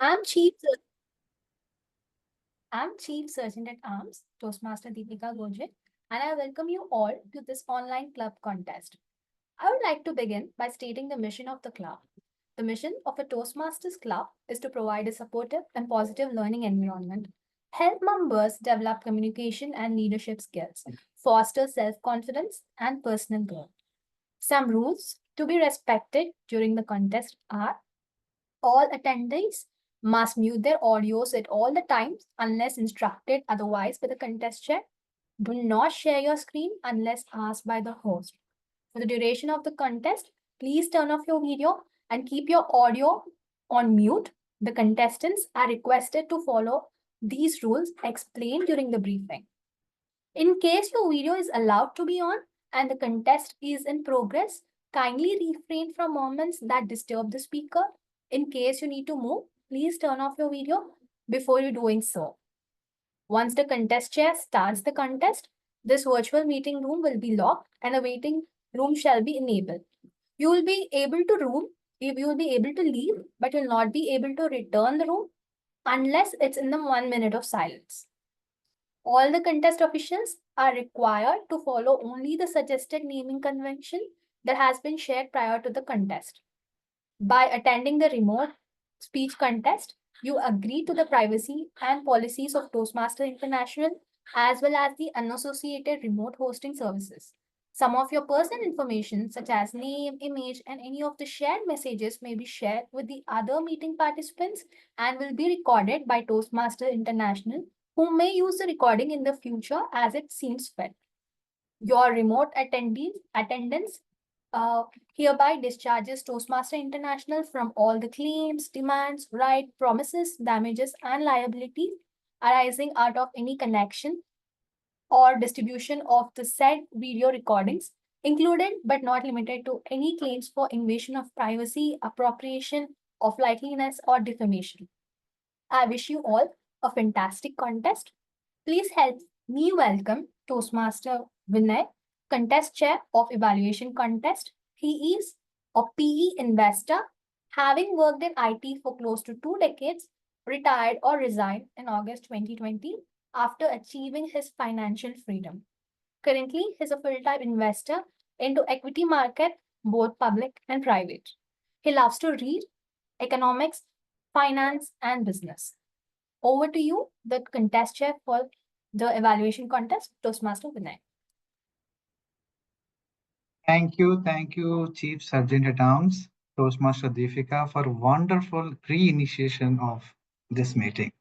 I'm Chief, I'm Chief Sergeant at Arms, Toastmaster Deepika Gojek, and I welcome you all to this online club contest. I would like to begin by stating the mission of the club. The mission of a Toastmasters club is to provide a supportive and positive learning environment, help members develop communication and leadership skills, foster self confidence and personal growth. Some rules to be respected during the contest are: all attendees must mute their audios at all the times unless instructed otherwise by the contest chair. Do not share your screen unless asked by the host. For the duration of the contest, please turn off your video and keep your audio on mute. The contestants are requested to follow these rules explained during the briefing. In case your video is allowed to be on and the contest is in progress, kindly refrain from moments that disturb the speaker. In case you need to move, please turn off your video before you doing so. Once the contest chair starts the contest, this virtual meeting room will be locked and a waiting room shall be enabled. You will be able to room, you will be able to leave, but you'll not be able to return the room unless it's in the 1 minute of silence. All the contest officials are required to follow only the suggested naming convention that has been shared prior to the contest. By attending the remote speech contest, you agree to the privacy and policies of Toastmaster International as well as the unassociated remote hosting services. Some of your personal information, such as name, image, and any of the shared messages, may be shared with the other meeting participants and will be recorded by Toastmaster International, who may use the recording in the future as it seems fit. Your remote attendance hereby discharges Toastmaster International from all the claims, demands, right, promises, damages, and liabilities arising out of any connection or distribution of the said video recordings, included but not limited to any claims for invasion of privacy, appropriation of likeliness, or defamation. I wish you all a fantastic contest. Please help me welcome Toastmaster Vinay, contest chair of evaluation contest. He is a PE investor, having worked in IT for close to 2 decades, retired or resigned in August 2020 after achieving his financial freedom. Currently, he is a full-time investor into equity market, both public and private. He loves to read economics, finance, and business. Over to you, the contest chair for the evaluation contest, Toastmaster Vinay. Thank you, Chief Sergeant at Arms, Toastmaster Deepika, for wonderful re-initiation of this meeting.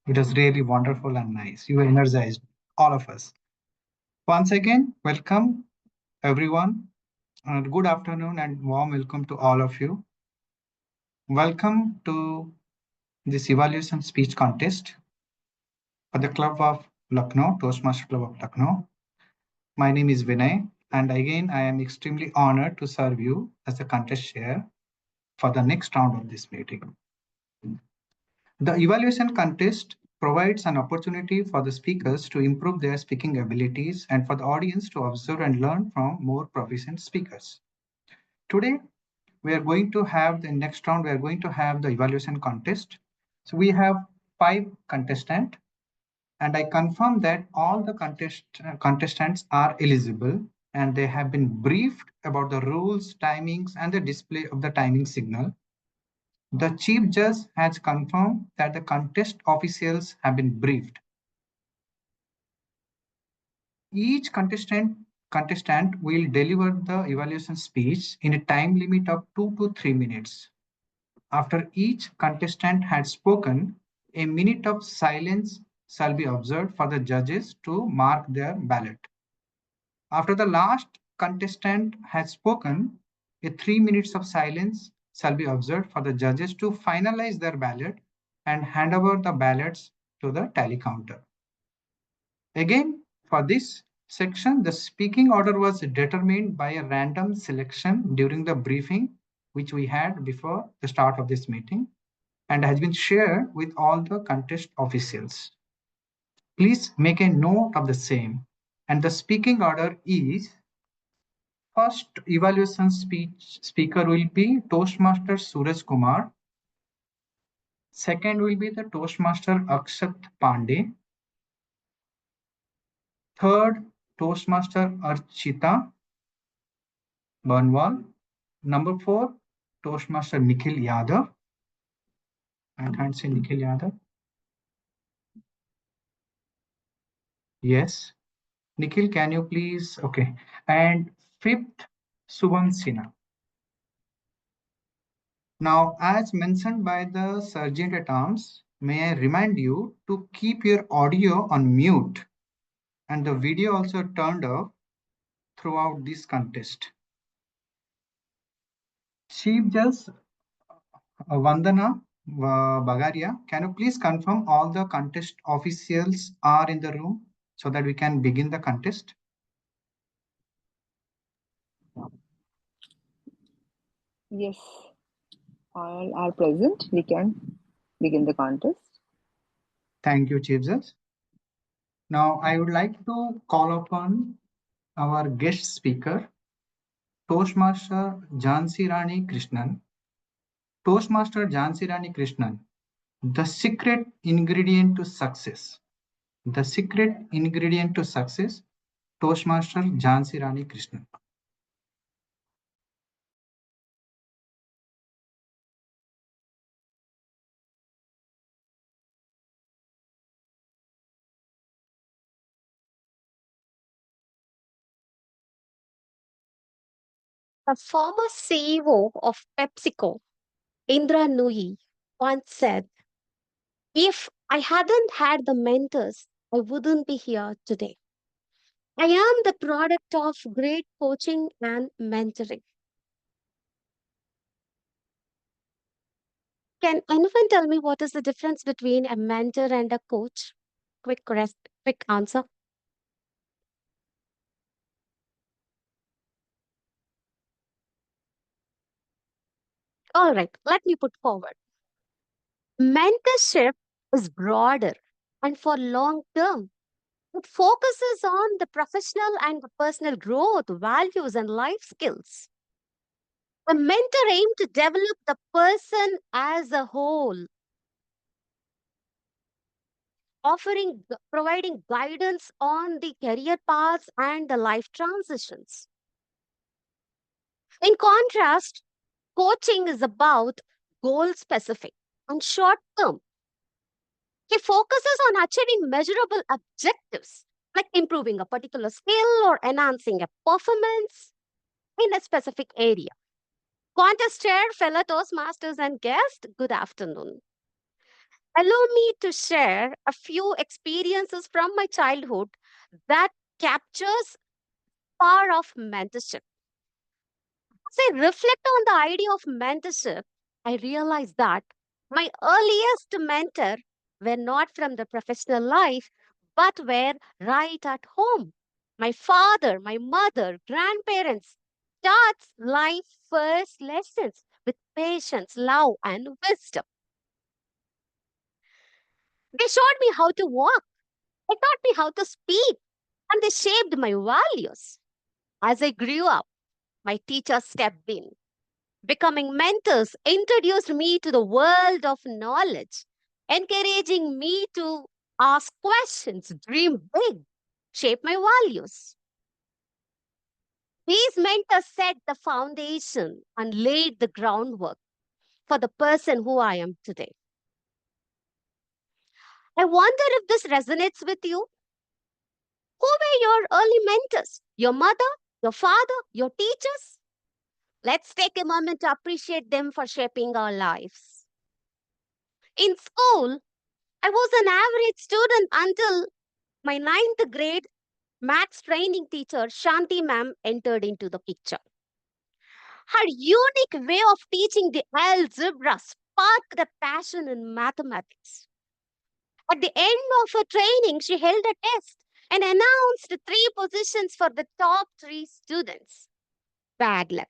It was really wonderful and nice. You energized all of us. Once again, welcome everyone. Good afternoon and warm welcome to all of you. Welcome to this evaluation speech contest for the Club of Lucknow, Toastmaster Club of Lucknow. My name is Vinay, and again, I am extremely honored to serve you as the contest chair for the next round of this meeting. The evaluation contest provides an opportunity for the speakers to improve their speaking abilities and for the audience to observe and learn from more proficient speakers. Today, we are going to have the next round, we are going to have the evaluation contest. So we have 5 contestants, and I confirm that all the contestants are eligible and they have been briefed about the rules, timings, and the display of the timing signal. The chief judge has confirmed that the contest officials have been briefed. Each contestant will deliver the evaluation speech in a time limit of 2 to 3 minutes. After each contestant had spoken, a minute of silence shall be observed for the judges to mark their ballot. After the last contestant has spoken, a 3 minutes of silence shall be observed for the judges to finalize their ballot and hand over the ballots to the tally counter. Again, for this section, the speaking order was determined by a random selection during the briefing, which we had before the start of this meeting, and has been shared with all the contest officials. Please make a note of the same. And the speaking order is: first evaluation speaker will be Toastmaster Suraj Kumar. Second will be the Toastmaster Akshat Pandey. Third, Toastmaster Archita Banwal. Number four, Toastmaster Nikhil Yadav. I can't say Nikhil Yadav. Yes. Nikhil, can you please? Okay. And fifth, Subham Sinha. Now, as mentioned by the Sergeant at Arms, may I remind you to keep your audio on mute and the video also turned off throughout this contest. Chief Judge Vandana Bagaria, can you please confirm all the contest officials are in the room so that we can begin the contest? Yes, all are present. We can begin the contest. Thank you, Chief Judge. Now, I would like to call upon our guest speaker, Toastmaster Jhansi Rani Krishnan. Toastmaster Jhansi Rani Krishnan, the secret ingredient to success. The secret ingredient to success, Toastmaster Jhansi Rani Krishnan. The former CEO of PepsiCo, Indra Nooyi, once said, if I hadn't had the mentors, I wouldn't be here today. I am the product of great coaching and mentoring. Can anyone tell me what is the difference between a mentor and a coach? Quick answer. All right, let me put forward. Mentorship is broader and for long term. It focuses on the professional and the personal growth, values, and life skills. A mentor aims to develop the person as a whole, providing guidance on the career paths and the life transitions. In contrast, coaching is about goal specific and short term. It focuses on achieving measurable objectives like improving a particular skill or enhancing a performance in a specific area. Contest chair, fellow Toastmasters, and guests, good afternoon. Allow me to share a few experiences from my childhood that captures power of mentorship. As I reflect on the idea of mentorship, I realize that my earliest mentor were not from the professional life, but were right at home. My father, my mother, grandparents starts life first lessons with patience, love, and wisdom. They showed me how to walk. They taught me how to speak, and they shaped my values. As I grew up, my teachers stepped in. Becoming mentors introduced me to the world of knowledge, encouraging me to ask questions, dream big, shape my values. These mentors set the foundation and laid the groundwork for the person who I am today. I wonder if this resonates with you. Who were your early mentors? Your mother, your father, your teachers? Let's take a moment to appreciate them for shaping our lives. In school, I was an average student until my ninth grade maths training teacher, Shanti ma'am, entered into the picture. Her unique way of teaching the algebra sparked a passion in mathematics. At the end of her training, she held a test and announced three positions for the top three students. Bad luck.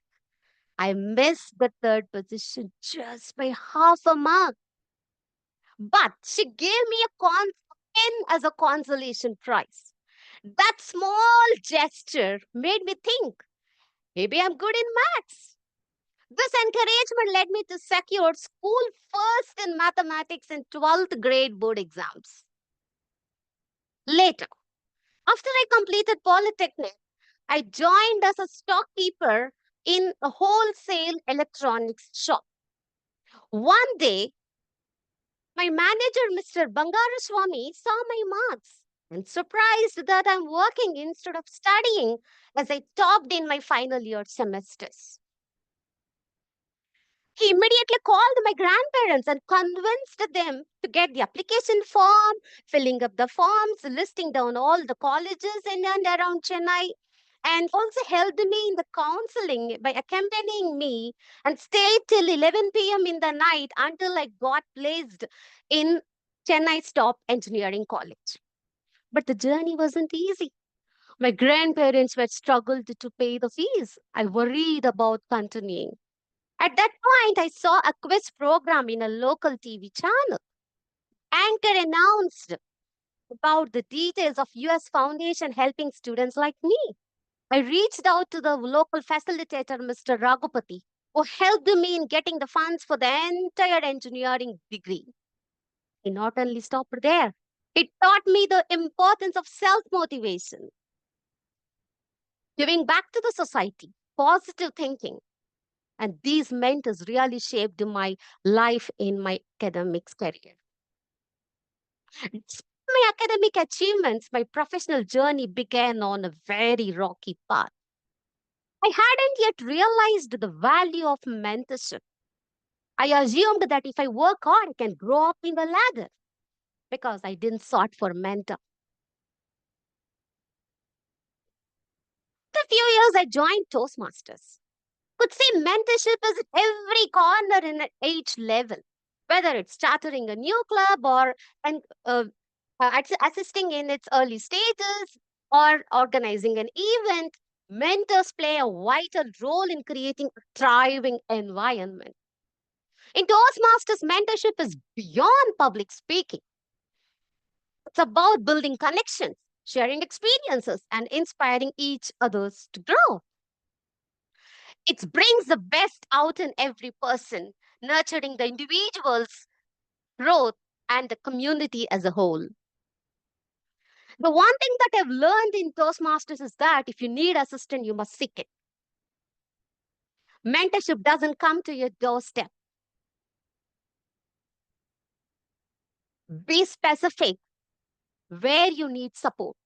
I missed the third position just by half a mark. But she gave me a pen as a consolation prize. That small gesture made me think maybe I'm good in maths. This encouragement led me to secure school first in mathematics in 12th grade board exams. Later, after I completed Polytechnic, I joined as a stockkeeper in a wholesale electronics shop. One day, my manager, Mr. Bangaraswamy, saw my marks and surprised that I'm working instead of studying as I topped in my final year semesters. He immediately called my grandparents and convinced them to get the application form, filling up the forms, listing down all the colleges in and around Chennai, and also helped me in the counseling by accompanying me and stayed till 11 p.m. in the night until I got placed in Chennai's top engineering college. But the journey wasn't easy. My grandparents were struggled to pay the fees. I worried about continuing. At that point, I saw a quiz program in a local TV channel. Anchor announced about the details of US Foundation helping students like me. I reached out to the local facilitator, Mr. Raghupati, who helped me in getting the funds for the entire engineering degree. He not only stopped there, it taught me the importance of self motivation, giving back to the society, positive thinking. And these mentors really shaped my life in my academics career. Despite my academic achievements, my professional journey began on a very rocky path. I hadn't yet realized the value of mentorship. I assumed that if I work hard, I can grow up in the ladder because I didn't sought for mentor. After a few years, I joined Toastmasters. Could see mentorship is at every corner and at each level, whether it's chartering a new club or and, assisting in its early stages or organizing an event. Mentors play a vital role in creating a thriving environment. In Toastmasters, mentorship is beyond public speaking. It's about building connections, sharing experiences, and inspiring each others to grow. It brings the best out in every person, nurturing the individual's growth and the community as a whole. The one thing that I've learned in Toastmasters is that if you need assistance, you must seek it. Mentorship doesn't come to your doorstep. Be specific where you need support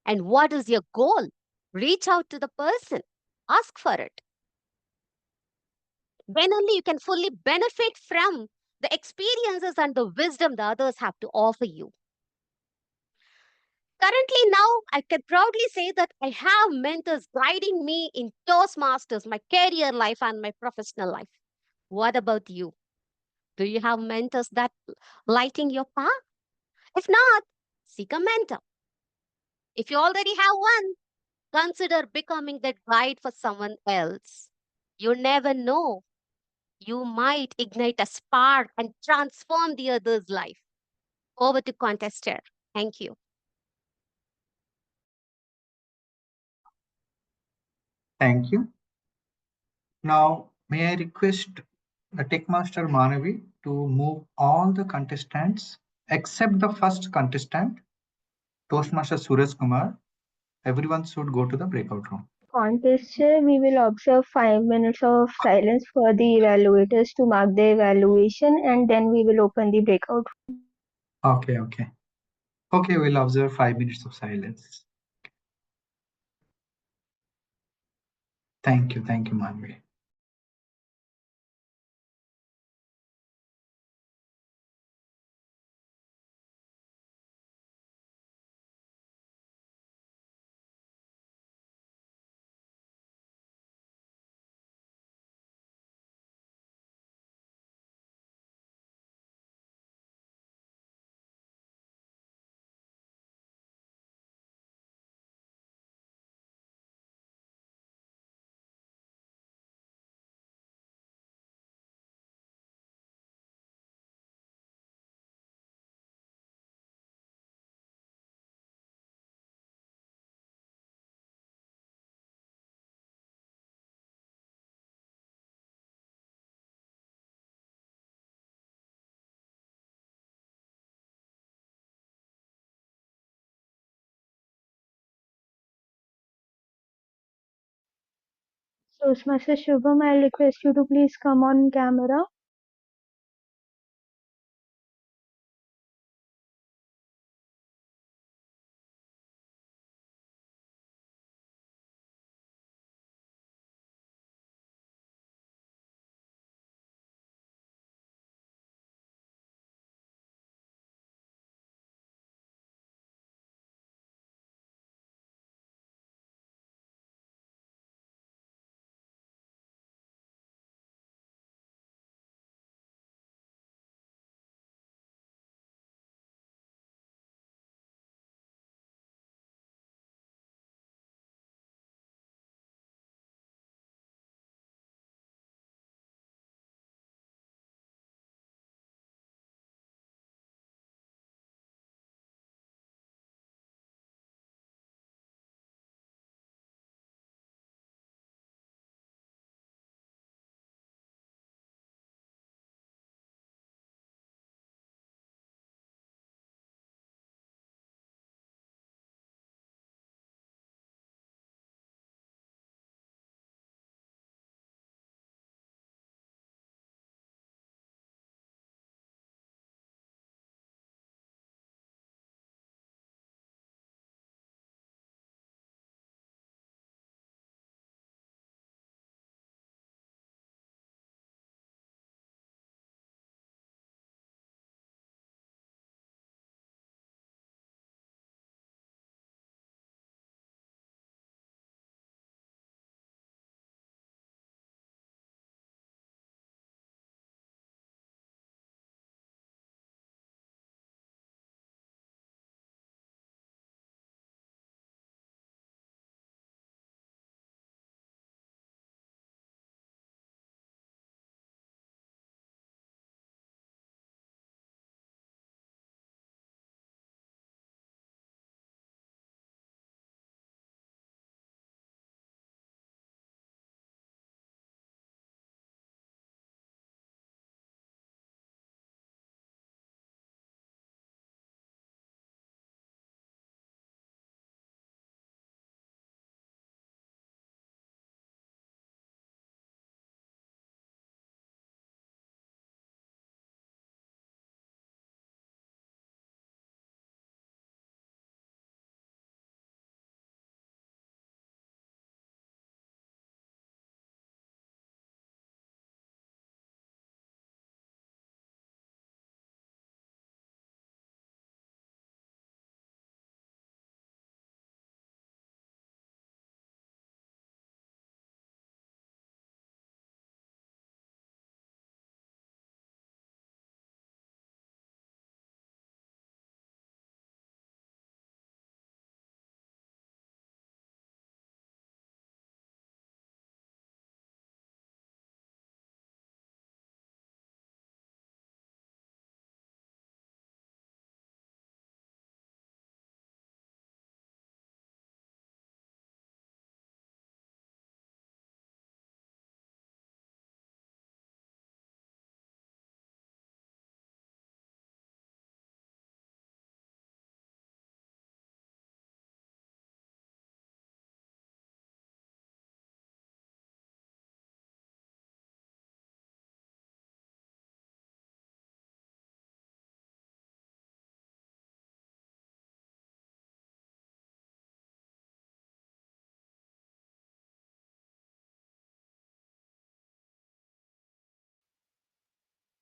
and what is your goal. Reach out to the person, ask for it. Then only you can fully benefit from the experiences and the wisdom the others have to offer you. Currently, now I can proudly say that I have mentors guiding me in Toastmasters, my career life, and my professional life. What about you? Do you have mentors that lighting your path? If not, seek a mentor. If you already have one, consider becoming that guide for someone else. You never know. You might ignite a spark and transform the other's life. Over to contester. Thank you. Thank you. Now, may I request the Techmaster Manavi to move all the contestants except the first contestant, Toastmaster Suresh Kumar. Everyone should go to the breakout room. Contest, we will observe 5 minutes of silence for the evaluators to mark the evaluation, and then we will open the breakout. Okay, okay. Okay, we'll observe 5 minutes of silence. Thank you, Manavi. Toastmaster Shubham, I'll request you to please come on camera.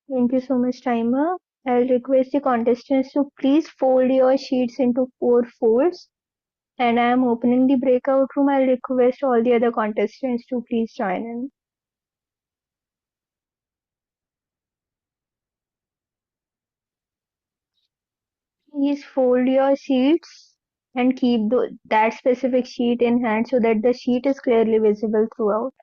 Thank you so much, timer. I'll request the contestants to please fold your sheets into 4 folds. And I am opening the breakout room. I'll request all the other contestants to please join in. Please fold your sheets and keep that specific sheet in hand so that the sheet is clearly visible throughout.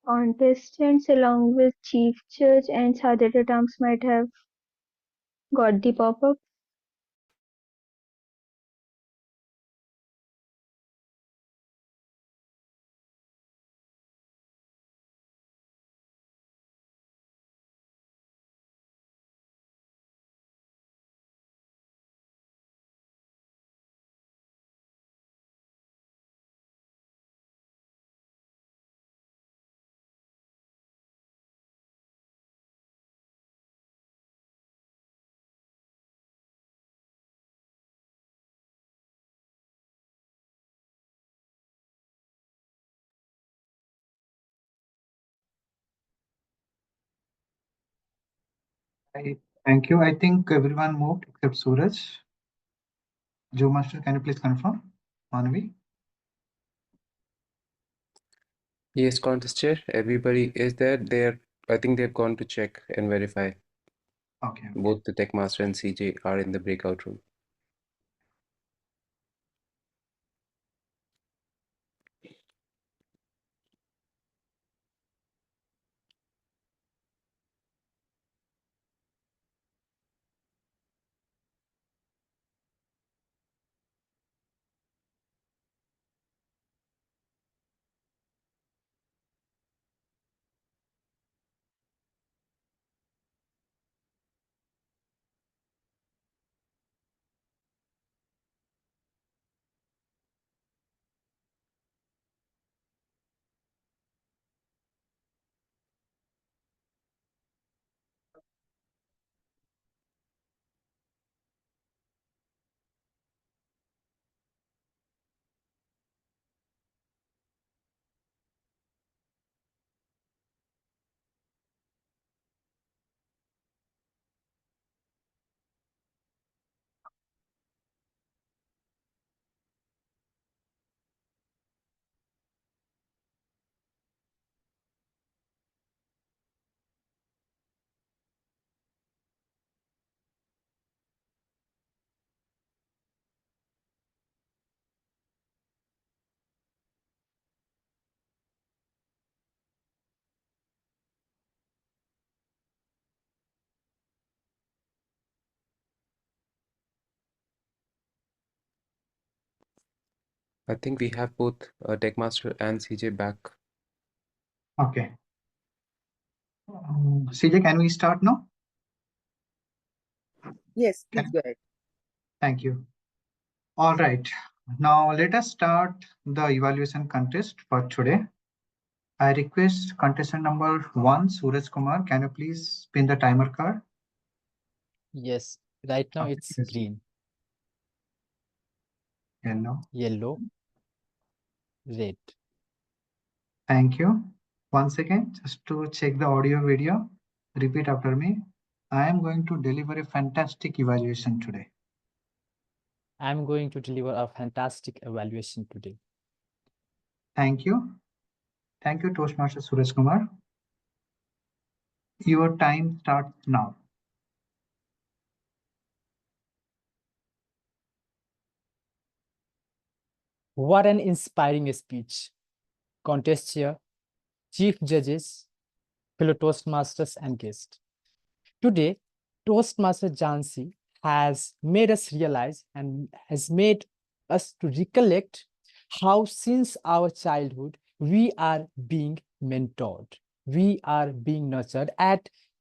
Contestants along with Chief Judge and Chartered Terms might have got the pop-up. Thank you. I think everyone moved except Suraj. Joe Master, can you please confirm? Manvi? Yes, contest chair. Everybody is there. I think they've gone to check and verify. Okay. Both the tech master and CJ are in the breakout room. I think we have both tech master and CJ back. Okay. CJ, can we start now? Yes, Can- please go ahead. Thank you. All right. Now let us start the evaluation contest for today. I request contestant number 1, Suraj Kumar. Can you please spin the timer card? Yes, right now Okay, it's yes. green, Yellow. yellow, red. Thank you. Once again, just to check the audio video, repeat after me. I am going to deliver a fantastic evaluation today. I'm going to deliver a fantastic evaluation today. Thank you. Thank you, Toastmaster Suraj Kumar. Your time starts now. What an inspiring speech. Contest chair, chief judges, fellow Toastmasters, and guests. Today, Toastmaster Jansi has made us realize and has made us to recollect how since our childhood we are being mentored, we are being nurtured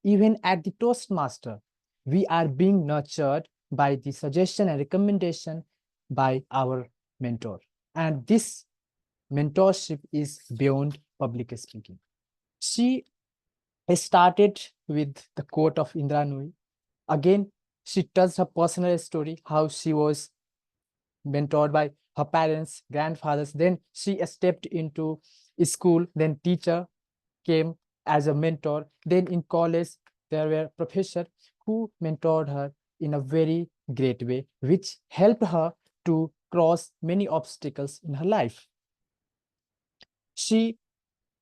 even at the Toastmaster, we are being nurtured by the suggestion and recommendation by our mentor. And this mentorship is beyond public speaking. She started with the quote of Indra Nooyi. Again, she touched her personal story, how she was mentored by her parents, grandfathers. Then she stepped into school, then teacher came as a mentor. Then in college, there were professors who mentored her in a very great way, which helped her to cross many obstacles in her life. She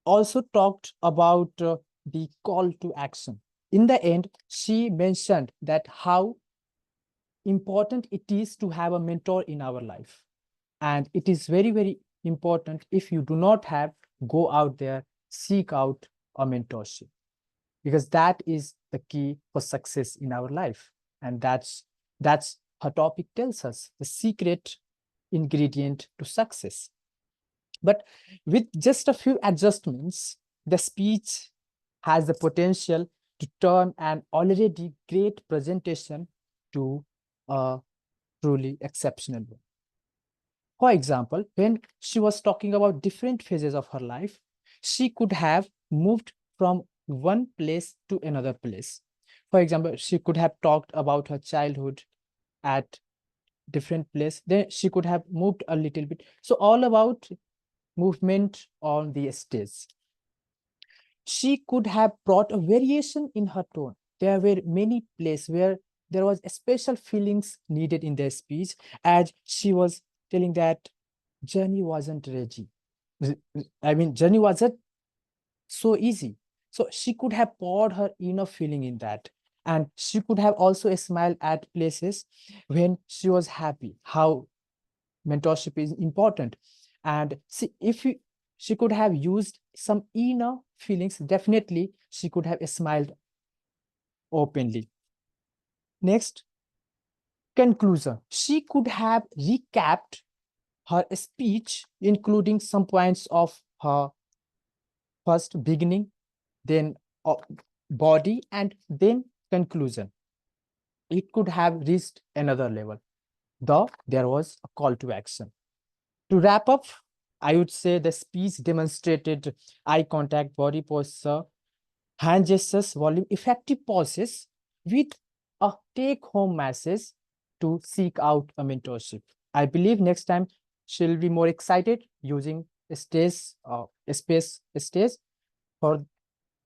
also talked about the call to action. In the end, she mentioned that how important it is to have a mentor in our life. And it is very, very important. If you do not have, go out there, seek out a mentorship, because that is the key for success in our life. And that's her topic tells us, the secret ingredient to success. But with just a few adjustments, the speech has the potential to turn an already great presentation to a truly exceptional one. For example, when she was talking about different phases of her life, she could have moved from one place to another place. For example, she could have talked about her childhood at different place. Then she could have moved a little bit. So all about movement on the stage. She could have brought a variation in her tone. there were many places where there was special feelings needed in their speech, as she was telling that journey wasn't ready. Journey wasn't so easy. So she could have poured her inner feeling in that. And she could have also smiled at places when she was happy, how mentorship is important. And see, she could have used some inner feelings, definitely she could have smiled openly. Next, conclusion. She could have recapped her speech, including some points of her first beginning, then body, and then conclusion. It could have reached another level, though there was a call to action. To wrap up, I would say the speech demonstrated eye contact, body posture, hand gestures, volume, effective pauses with a take-home message to seek out a mentorship. I believe next time she'll be more excited using stage for.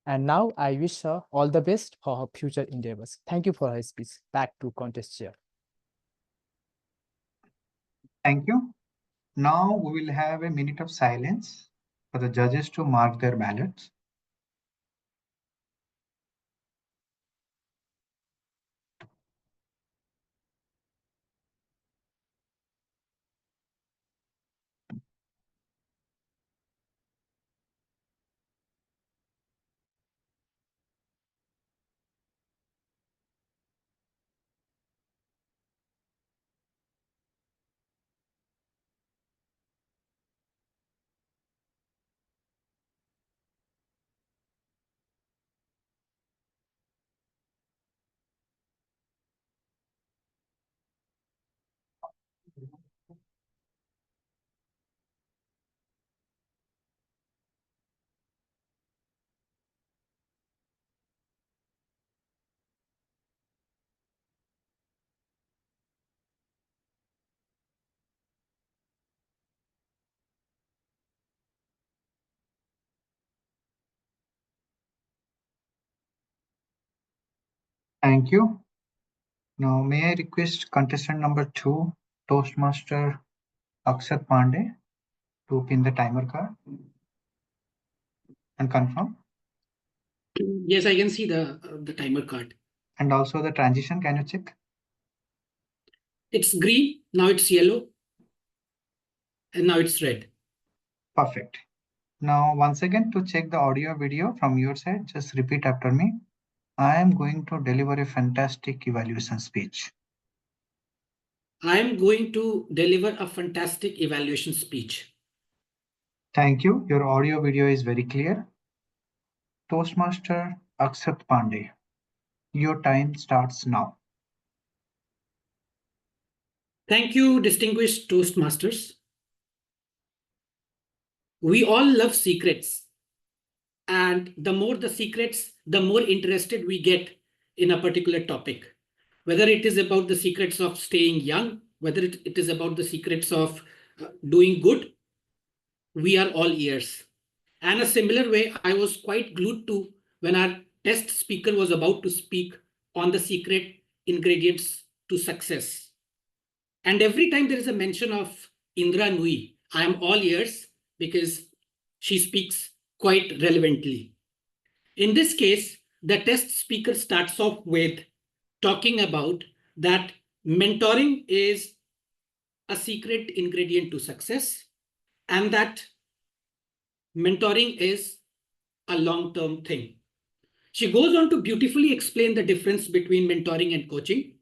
And now I wish her all the best for her future endeavors. Thank you for her speech. Back to contest chair. Thank you. Now we will have a minute of silence for the judges to mark their ballots. Thank you. Now, may I request contestant number 2, Toastmaster Akshat Pandey, to pin the timer card and confirm. Yes, I can see the timer card. And also the transition, can you check? It's green, now it's yellow, and now it's red. Perfect. Now, once again, to check the audio video from your side, just repeat after me. I am going to deliver a fantastic evaluation speech. I am going to deliver a fantastic evaluation speech. Thank you. Your audio video is very clear. Toastmaster Akshat Pandey, your time starts now. Thank you, distinguished Toastmasters. We all love secrets. And the more the secrets, the more interested we get in a particular topic. Whether it is about the secrets of staying young, whether it is about the secrets of doing good, we are all ears. And a similar way, I was quite glued to when our test speaker was about to speak on the secret ingredients to success. And every time there is a mention of Indra Nui, I am all ears because she speaks quite relevantly. In this case, the test speaker starts off with talking about that mentoring is a secret ingredient to success and that mentoring is a long-term thing. She goes on to beautifully explain the difference between mentoring and coaching.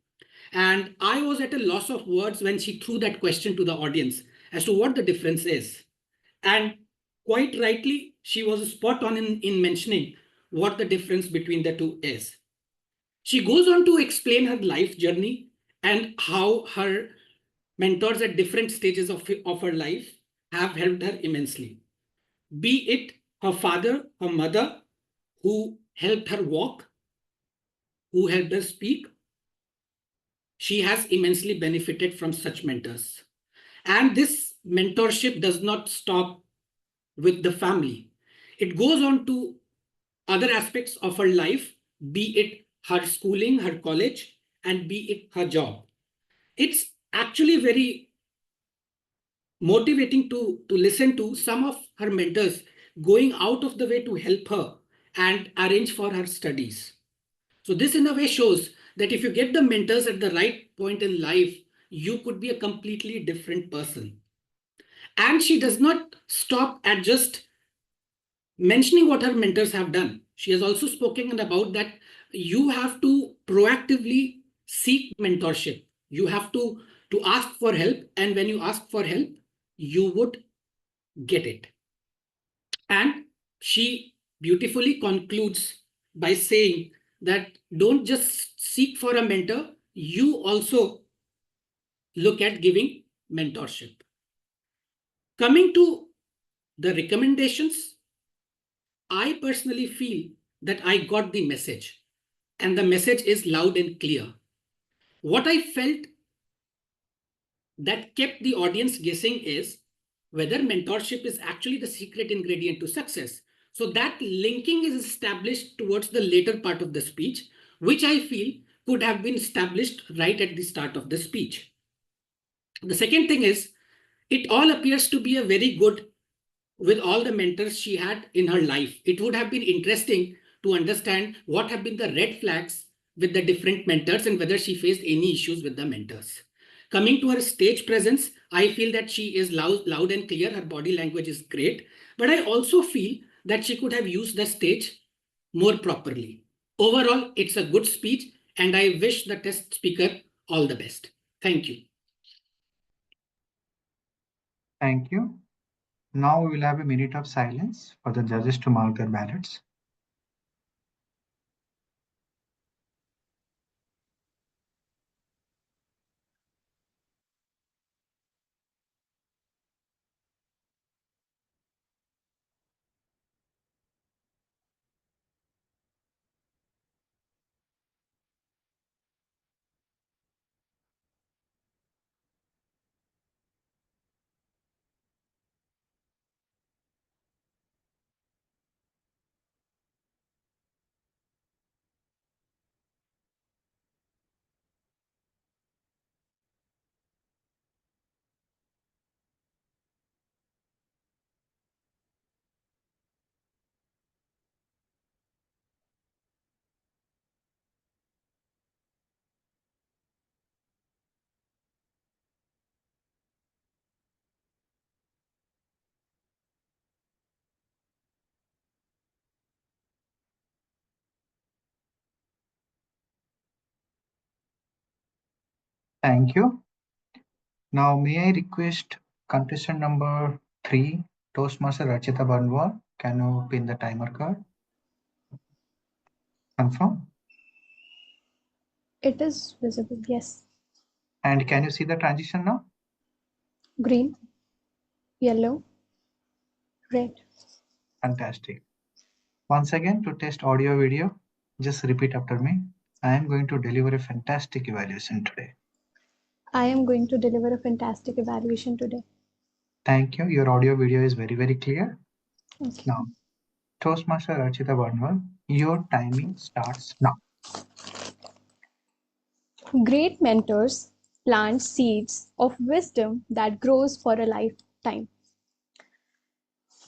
And I was at a loss of words when she threw that question to the audience as to what the difference is. And quite rightly, she was spot on in mentioning what the difference between the two is. She goes on to explain her life journey and how her mentors at different stages of her life have helped her immensely. Be it her father, her mother, who helped her walk, who helped her speak, she has immensely benefited from such mentors. And this mentorship does not stop with the family. It goes on to other aspects of her life, be it her schooling, her college, and be it her job. It's actually very motivating to listen to some of her mentors going out of the way to help her and arrange for her studies. So this in a way shows that if you get the mentors at the right point in life, you could be a completely different person. And she does not stop at just mentioning what her mentors have done. She has also spoken about that you have to proactively seek mentorship. You have to ask for help, and when you ask for help, you would get it. And she beautifully concludes by saying that don't just seek for a mentor, you also look at giving mentorship. Coming to the recommendations, I personally feel that I got the message, and the message is loud and clear. What I felt that kept the audience guessing is whether mentorship is actually the secret ingredient to success. So that linking is established towards the later part of the speech, which I feel could have been established right at the start of the speech. The second thing is, it all appears to be a very good with all the mentors she had in her life. It would have been interesting to understand what have been the red flags with the different mentors and whether she faced any issues with the mentors. Coming to her stage presence, I feel that she is loud and clear. Her body language is great. But I also feel that she could have used the stage more properly. Overall, it's a good speech, and I wish the test speaker all the best. Thank you. Thank you. Now we will have a minute of silence for the judges to mark their ballots. Thank you. Now, may I request contestant number 3, Toastmaster Rachita Banwal, can you pin the timer card? Confirm. It is visible, yes. And can you see the transition now? Green, yellow, red. Fantastic. Once again, to test audio video, just repeat after me. I am going to deliver a fantastic evaluation today. I am going to deliver a fantastic evaluation today. Thank you. Your audio video is very, very clear. Okay. Now, Toastmaster Archita Banwal, your timing starts now. Great mentors plant seeds of wisdom that grows for a lifetime.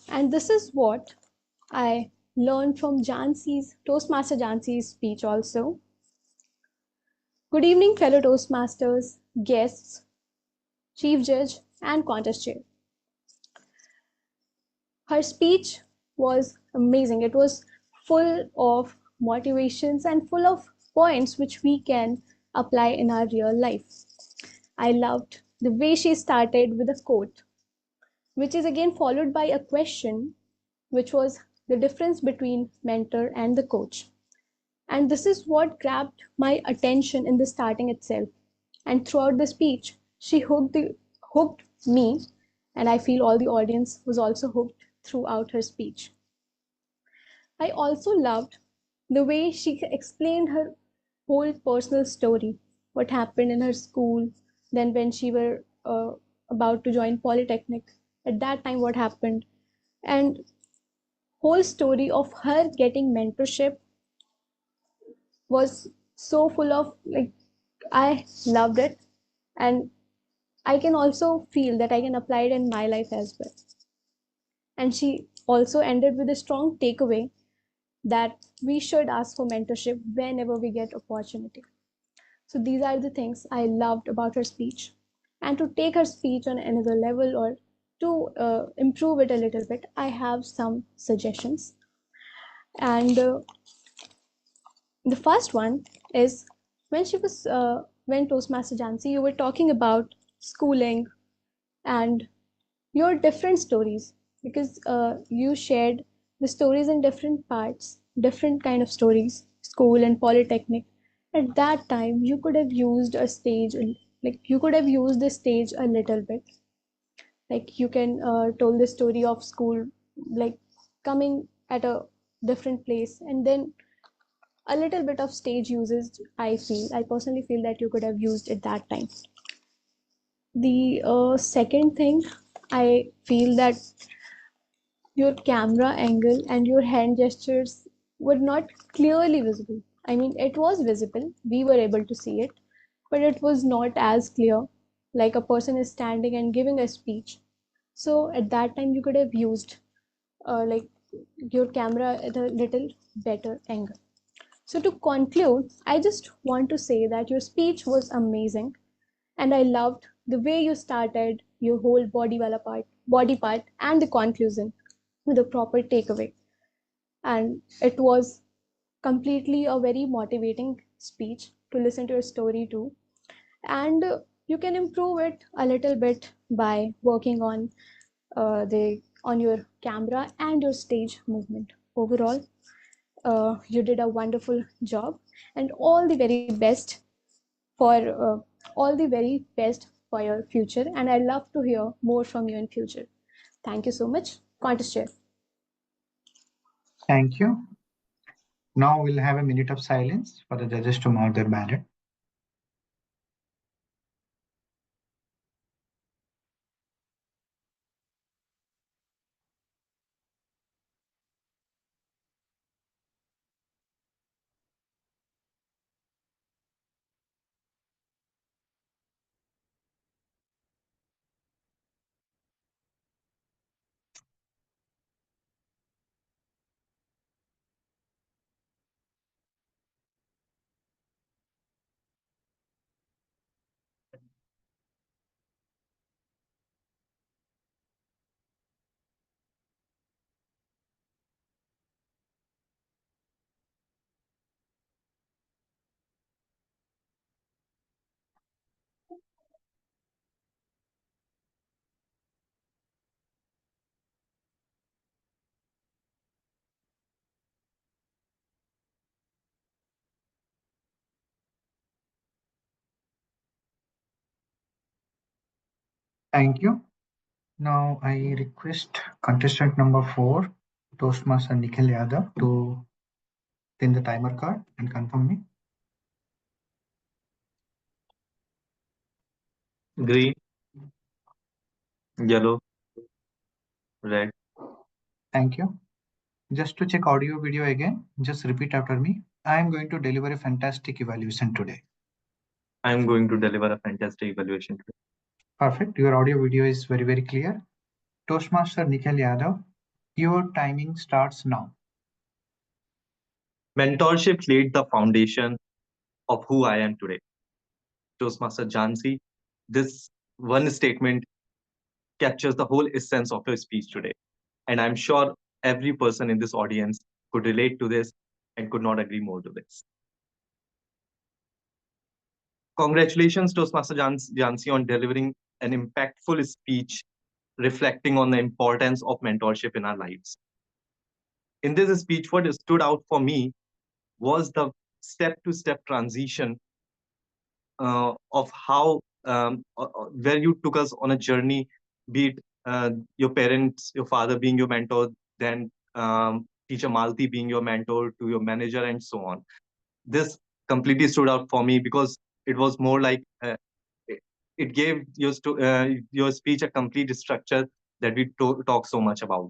And this is what I learned from Toastmaster Jansi's speech also. Good evening, fellow Toastmasters, guests, Chief Judge, and Contest Chair. Her speech was amazing. It was full of motivations and full of points which we can apply in our real life. I loved the way she started with a quote, which is again followed by a question, which was the difference between mentor and the coach. And this is what grabbed my attention in the starting itself. And throughout the speech, she hooked me, and I feel all the audience was also hooked throughout her speech. I also loved the way she explained her whole personal story, what happened in her school, then when she were about to join Polytechnic, at that time what happened, and whole story of her getting mentorship was so full of like, I loved it, and I can also feel that I can apply it in my life as well. And she also ended with a strong takeaway that we should ask for mentorship whenever we get opportunity. So these are the things I loved about her speech. And to take her speech on another level, or to improve it a little bit, I have some suggestions. And the first one is, when Toastmaster Jansi, you were talking about schooling and your different stories, because you shared the stories in different parts, different kind of stories, school and polytechnic. At that time, you could have used a stage, like you could have used the stage a little bit. Like you can told the story of school, like coming at a different place, and then a little bit of stage uses. I personally feel that you could have used at that time. The second thing, I feel that your camera angle and your hand gestures were not clearly visible. I mean, it was visible, we were able to see it, but it was not as clear, like a person is standing and giving a speech. So at that time, you could have used like your camera at a little better angle. So to conclude, I just want to say that your speech was amazing, and I loved the way you started your whole body part, and the conclusion with a proper takeaway. And it was completely a very motivating speech to listen to your story too. And you can improve it a little bit by working the on your camera and your stage movement. Overall, you did a wonderful job, and for uh, all the very best for your future. And I love to hear more from you in future. Thank you so much, contest chair. Thank you. Now we'll have a minute of silence for the judges to mark their ballot. Thank you. Now I request contestant number 4, Toastmaster Nikhil Yadav, to pin the timer card and confirm me. Green, yellow, red. Thank you. Just to check audio video again, just repeat after me. I am going to deliver a fantastic evaluation today. I am going to deliver a fantastic evaluation today. Perfect. Your audio video is very, very clear. Toastmaster Nikhil Yadav, your timing starts now. Mentorship laid the foundation of who I am today. Toastmaster Jansi, this one statement captures the whole essence of your speech today. And I'm sure every person in this audience could relate to this and could not agree more to this. Congratulations, Toastmaster Jansi, on delivering an impactful speech reflecting on the importance of mentorship in our lives. In this speech, what stood out for me was the step-to-step transition of how where you took us on a journey, be it your parents, your father being your mentor, then teacher Malti being your mentor, to your manager, and so on. This completely stood out for me because it was more like it gave your speech a complete structure that we talk so much about.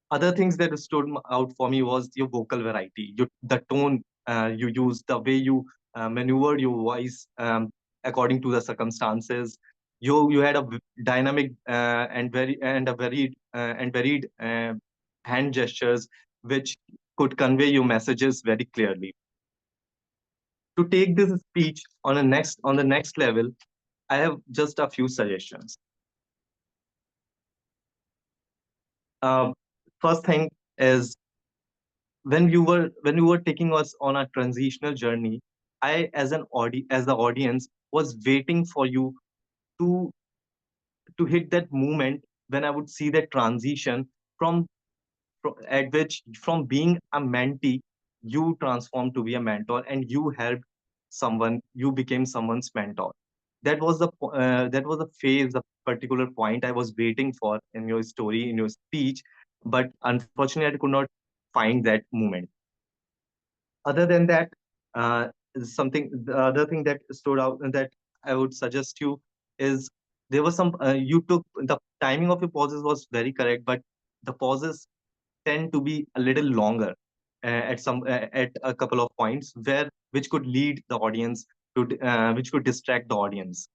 Other things that stood out for me was your vocal variety, the tone you used, the way you maneuvered your voice according to the circumstances. You had a dynamic and varied hand gestures which could convey your messages very clearly. To take this speech on the next level, I have just a few suggestions. Uh, First thing is, when you were taking us on a transitional journey, I as the audience was waiting for you to hit that moment when I would see that transition from, at which from being a mentee you transformed to be a mentor, and you helped someone, you became someone's mentor. That was the phase, the particular point I was waiting for in your story, in your speech, but unfortunately I could not find that moment. Other than that, uh, the other thing that stood out and that I would suggest you is, there was some you took the timing of your pauses was very correct, but the pauses tend to be a little longer at a couple of points where which could lead the audience to which could distract the audience.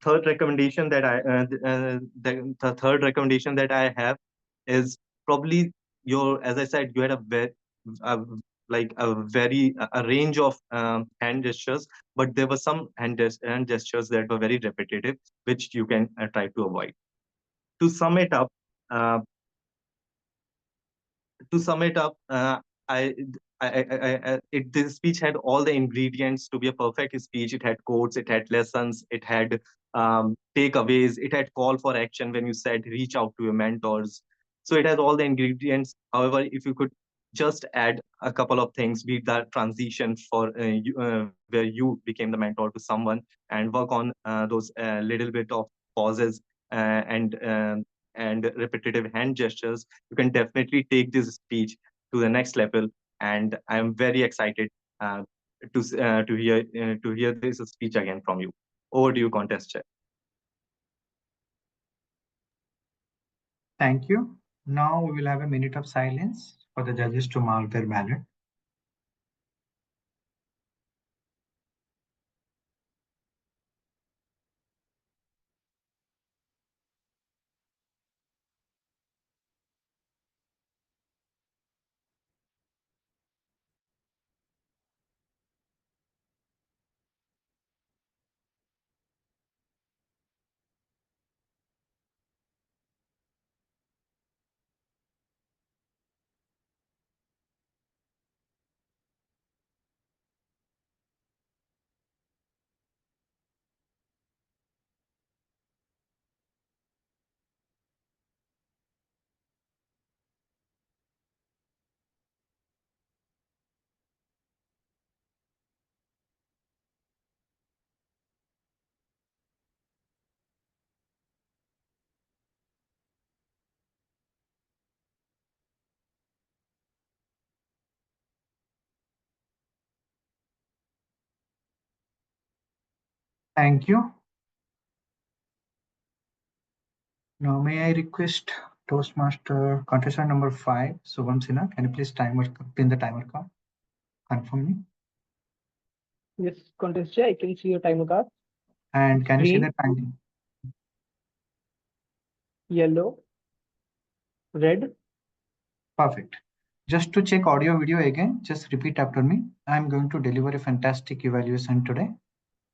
Third recommendation that the third recommendation that I have is probably your, as I said, you had a like a very a range of hand gestures, but there were some hand gestures that were very repetitive, which you can try to avoid. To sum it up, uh, to sum it up, I, this speech had all the ingredients to be a perfect speech. It had quotes, it had lessons, it had takeaways, it had call for action when you said reach out to your mentors. So it has all the ingredients. However, if you could just add a couple of things, be it the transition where you became the mentor to someone, and work on those little bit of pauses and repetitive hand gestures, you can definitely take this speech to the next level. And I'm very excited uh, to hear this speech again from you. Over to you, contest chair. Thank you. Now we will have a minute of silence for the judges to mark their ballot. Thank you. Now, may I request Toastmaster contestant number 5, Subham Sinha, can you please pin the timer card? Confirm me. Yes, contest, I can see your timer card. And can you see Green, the timing? yellow, red. Perfect. Just to check audio video again, just repeat after me. I'm going to deliver a fantastic evaluation today.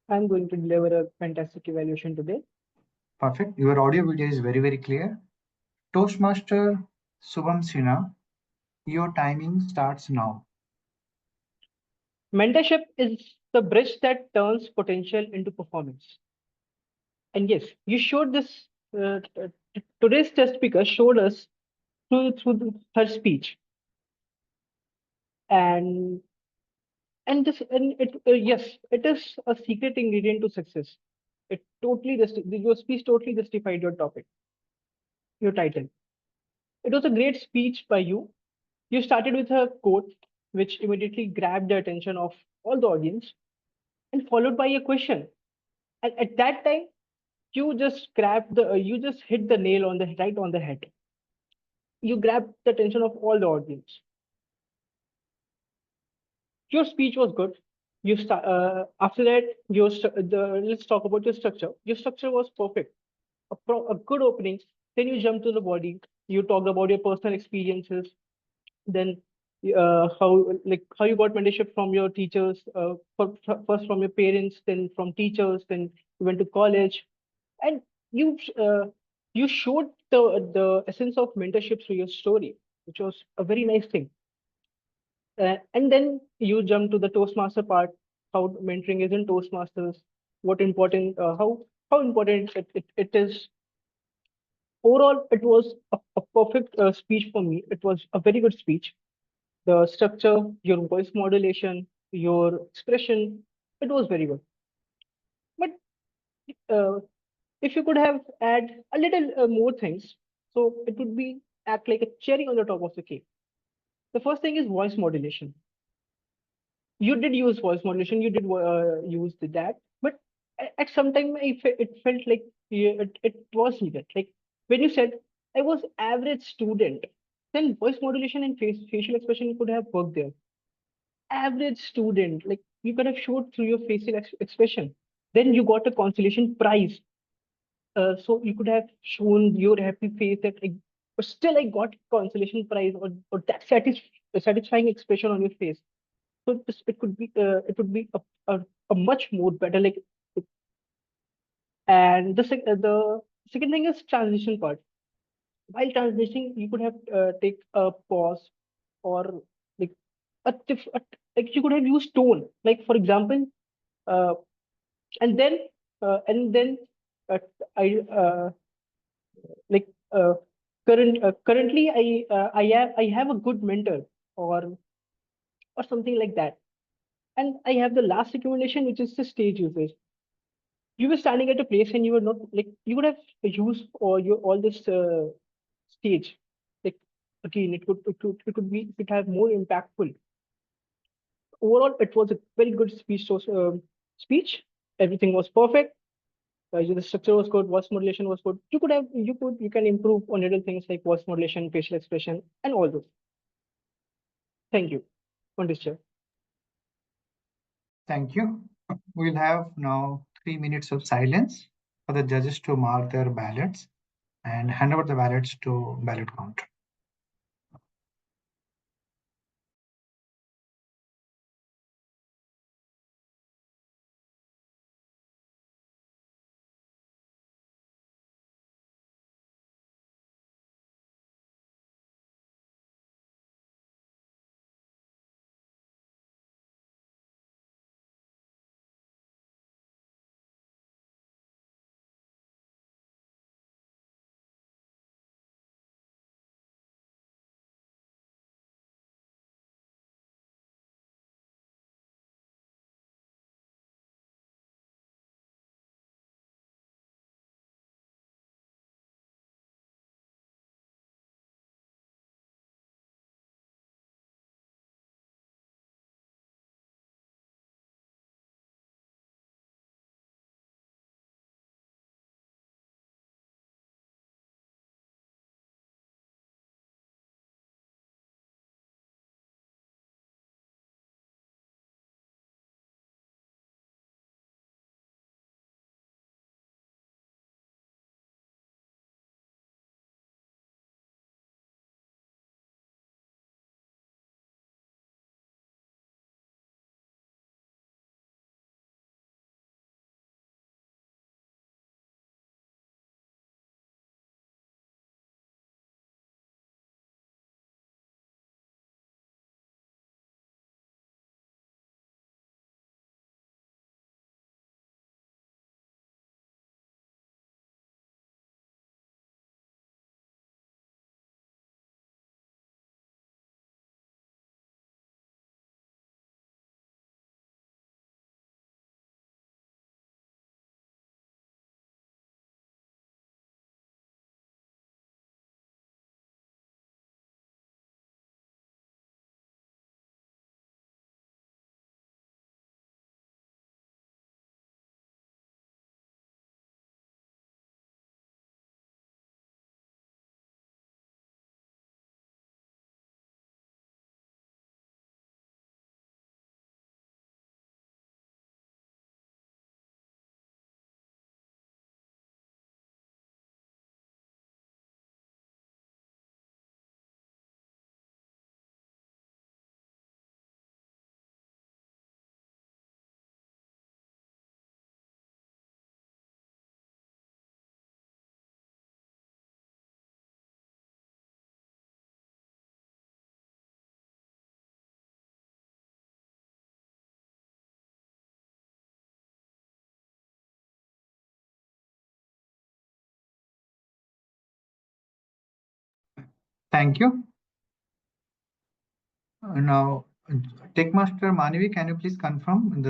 I'm going to deliver a fantastic evaluation today. Perfect. Your audio video is very, very clear. Toastmaster Subham Sinha, your timing starts now. Mentorship is the bridge that turns potential into performance. And yes, you showed this, today's test speaker showed us her speech. And yes, it is a secret ingredient to success. Your speech totally justified your topic, your title. It was a great speech by you. You started with a quote which immediately grabbed the attention of all the audience, and followed by a question. And at that time, you just hit the nail on the right on the head. You grabbed the attention of all the audience. Your speech was good. After that, let's talk about your structure. Your structure was perfect, a good opening. Then you jump to the body. You talked about your personal experiences. Then how you got mentorship from your teachers. First from your parents, then from teachers. Then you went to college, and you showed the essence of mentorship through your story, which was a very nice thing. And then you jump to the Toastmaster part, how mentoring is in Toastmasters, what important, how important it is. Overall, it was a perfect speech for me. It was a very good speech. The structure, your voice modulation, your expression, it was very good. But uh, if you could have add a little more things, so it would be act like a cherry on the top of the cake. The first thing is voice modulation. You did use voice modulation, you did use that, but at some time it felt like it was needed. Like when you said I was average student, then voice modulation and facial expression could have worked there. Average student, like you could have showed through your facial expression. Then you got a consolation prize, so you could have shown your happy face that but still I got consolation prize, or that satisfying expression on your face. So it could be it would be a much more better, like. And the second thing is transition part. While transitioning, you could have take a pause, or like like you could have used tone, like for example, uh, and then and then uh, I like currently I have a good mentor, or something like that. And I have the last recommendation, which is the stage usage. You were standing at a place and you were not, like you would have used all this stage, like again it could have more impactful. Overall, it was a very good speech. Speech, everything was perfect. The structure was good, voice modulation was good. You can improve on little things like voice modulation, facial expression, and all those. Thank you on this chair. Thank you. We'll have now 3 minutes of silence for the judges to mark their ballots and hand over the ballots to ballot counter. Thank you. Now, Techmaster Manavi, can you please confirm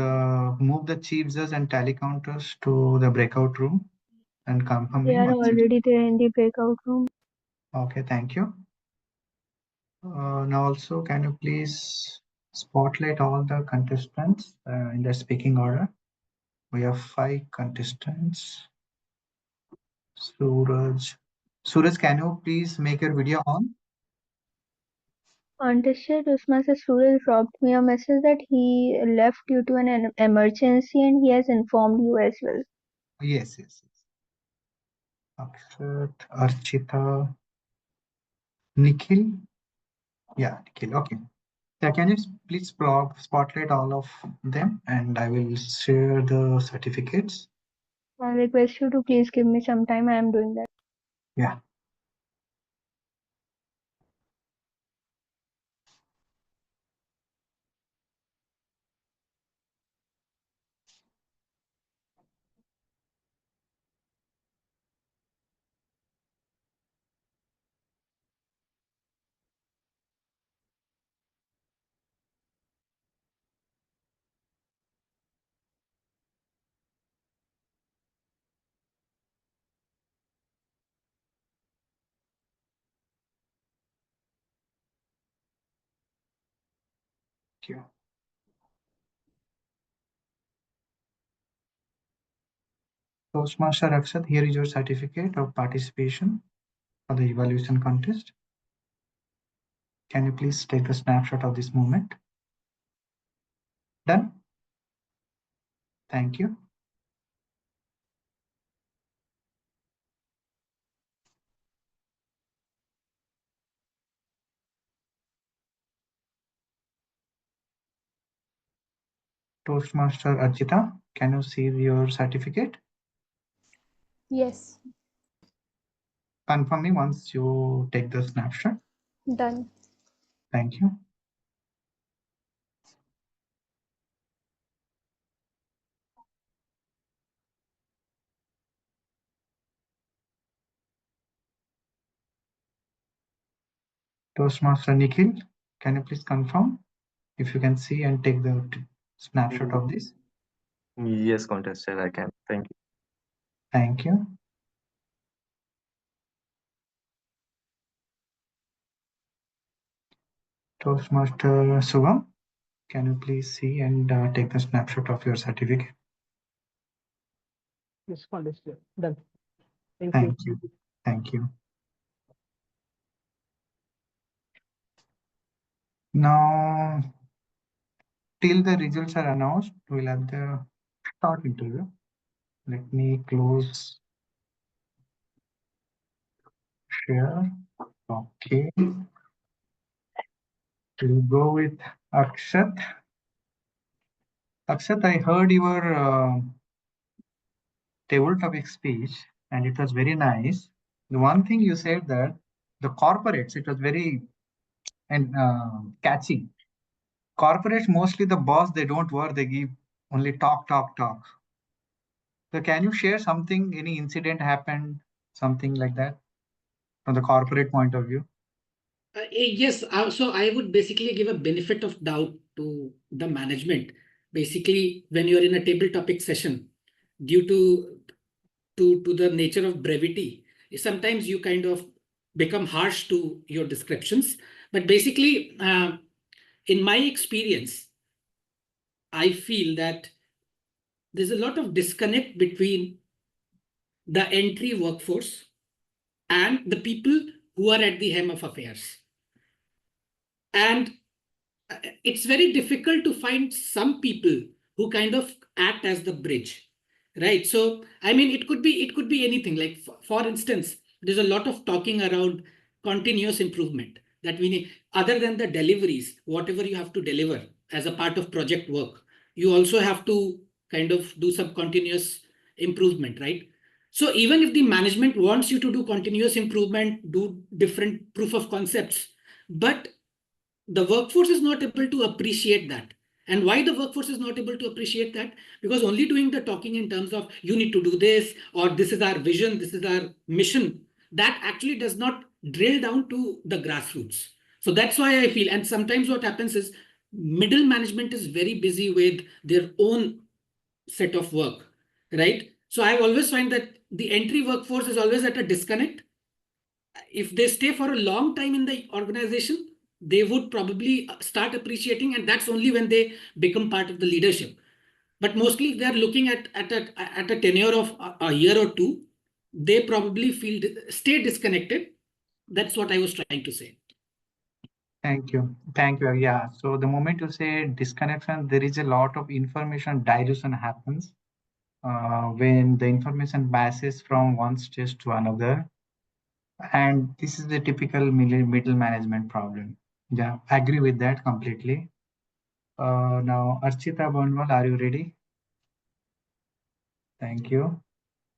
move the chief judge and tally counters to the breakout room and confirm They me are once already there in the breakout room. Okay, thank you. Now also, can you please spotlight all the contestants in the speaking order? We have 5 contestants. Suraj. Suraj, can you please make your video on? Contestant Toastmaster Suraj dropped me a message that he left due to an emergency and he has informed you as well. Yes. Akshat, Archita, Nikhil. Yeah, Nikhil. Okay. Yeah, can you please spotlight all of them and I will share the certificates. I request you to please give me some time. I am doing that. Yeah. Thank you. Toastmaster Akshat, here is your certificate of participation for the evaluation contest. Can you please take a snapshot of this moment? Done? Thank you. Toastmaster Archita, can you see your certificate? Yes, Confirm me once you take the snapshot. done. Thank you. Toastmaster Nikhil, can you please confirm if you can see and take the snapshot of this? Yes, contestant, I can. Thank you. Thank you. Toastmaster Subham, can you please see and take the snapshot of your certificate? Yes, contestant. Done. Thank you. Thank you. Thank you. Now, till the results are announced, we'll have the start interview. Let me close share. Okay. We'll go with Akshat. Akshat, I heard your table topic speech and it was very nice. The one thing you said that the corporates, it was very and catchy. Corporates, mostly the boss, they don't work, they give only talk. So can you share something, any incident happened, something like that from the corporate point of view? Yes, so I would basically give a benefit of doubt to the management. Basically, when you're in a table topic session, due to the nature of brevity, sometimes you kind of become harsh to your descriptions. But basically, in my experience, I feel that there's a lot of disconnect between the entry workforce and the people who are at the hem of affairs. And it's very difficult to find some people who kind of act as the bridge, right? So I mean, it could be anything. Like for instance, there's a lot of talking around continuous improvement that we need. Other than the deliveries, whatever you have to deliver as a part of project work, you also have to kind of do some continuous improvement, right? So even if the management wants you to do continuous improvement, do different proof of concepts, but the workforce is not able to appreciate that. And why the workforce is not able to appreciate that? Because only doing the talking in terms of you need to do this, or this is our vision, this is our mission, that actually does not drill down to the grassroots. So that's why I feel, and sometimes what happens is middle management is very busy with their own set of work, right? So I always find that the entry workforce is always at a disconnect. If they stay for a long time in the organization, they would probably start appreciating, and that's only when they become part of the leadership. But mostly, if they are looking at a tenure of a year or two, they probably stay disconnected. That's what I was trying to say. Thank you. Thank you. Yeah. So the moment you say disconnection, there is a lot of information dilution happens when the information passes from one stage to another. And this is the typical middle management problem. Yeah, I agree with that completely. Now, Archita Bonwal, are you ready? Thank you.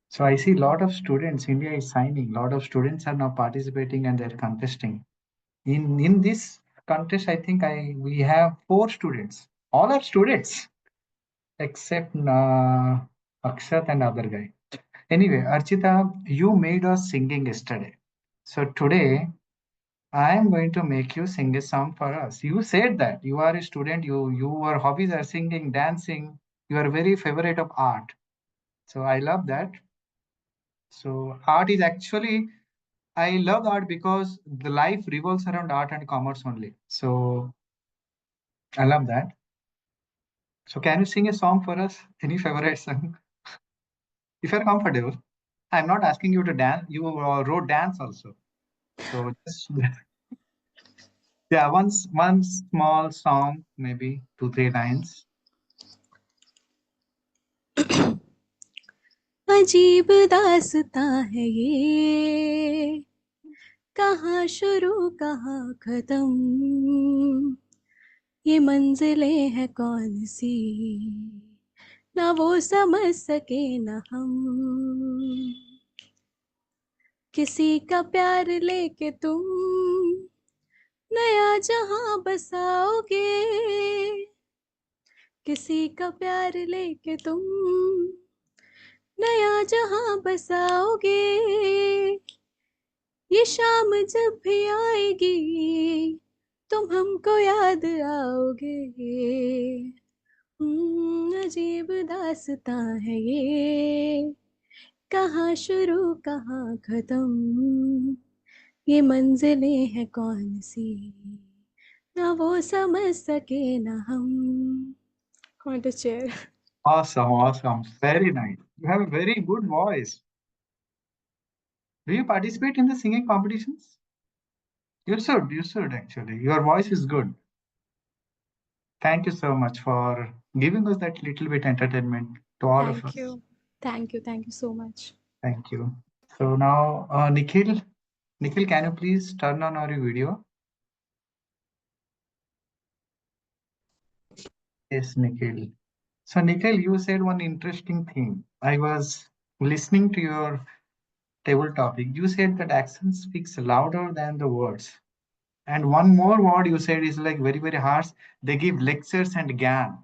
So I see a lot of students, India is signing, a lot of students are now participating and they're contesting. In this contest, I think we have 4 students. All are students except Akshat and other guy. Anyway, Archita, you made us singing yesterday. So today I am going to make you sing a song for us. You said that you are a student, your hobbies are singing, dancing, you are very favorite of art. So I love that. So art is actually I love art because the life revolves around art and commerce only. So I love that. So can you sing a song for us? Any favorite song? If you're comfortable. I'm not asking you to dance. You wrote dance also. So just yeah, one small song, maybe 2 3 lines. अजीब दास्तां है ये, कहाँ शुरू कहाँ खत्म, ये मंजिलें हैं कौन सी, ना वो समझ सके न हम, किसी का प्यार लेके तुम नया जहां बसाओगे, किसी का प्यार लेके तुम नया जहां बसाओगे, ये शाम जब भी आएगी तुम हमको याद आओगे, अजीब दास्तां है ये, कहाँ शुरू कहाँ खत्म, ये मंजिलें हैं कौन सी, ना वो समझ सके ना हम. Going to chair. Awesome, awesome. Very nice. You have a very good voice. Do you participate in the singing competitions? You should actually. Your voice is good. Thank you so much for giving us that little bit entertainment to all of Thank us. you. Thank you so much. Thank you. So now, Nikhil, can you please turn on our video? Yes, Nikhil. So Nikhil, you said one interesting thing. I was listening to your table topic. You said that action speaks louder than the words. And one more word you said is like very, very harsh. They give lectures and GAN.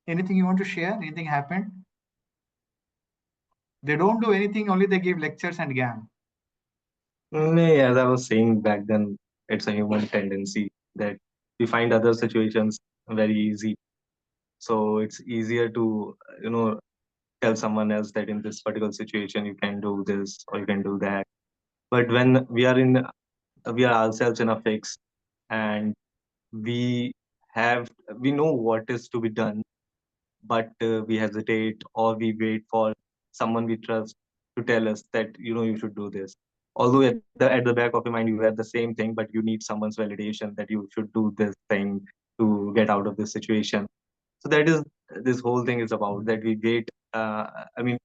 Anything you want to share? Anything happened? They don't do anything, only they give lectures and GAN. As I was saying back then, it's a human tendency that we find other situations very easy. So it's easier to, tell someone else that in this particular situation you can do this or you can do that. But when we are ourselves in a fix, and we have we know what is to be done, but we hesitate or we wait for someone we trust to tell us that you should do this, although at the back of your mind you have the same thing, but you need someone's validation that you should do this thing to get out of this situation. So that is this whole thing is about, that we wait. I mean,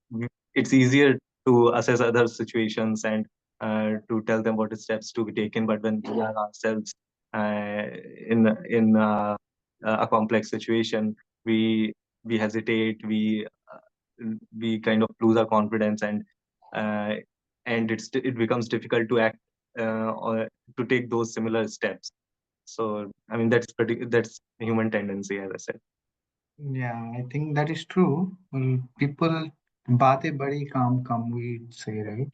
it's easier to assess other situations and to tell them what steps to be taken, but when we are ourselves uh, in a complex situation, we we hesitate, we kind of lose our confidence, uh, and it becomes difficult to act or to take those similar steps. So I mean, that's human tendency, as I said. Yeah, I think that is true. Well, people, baate badi, kaam kam, we say, right?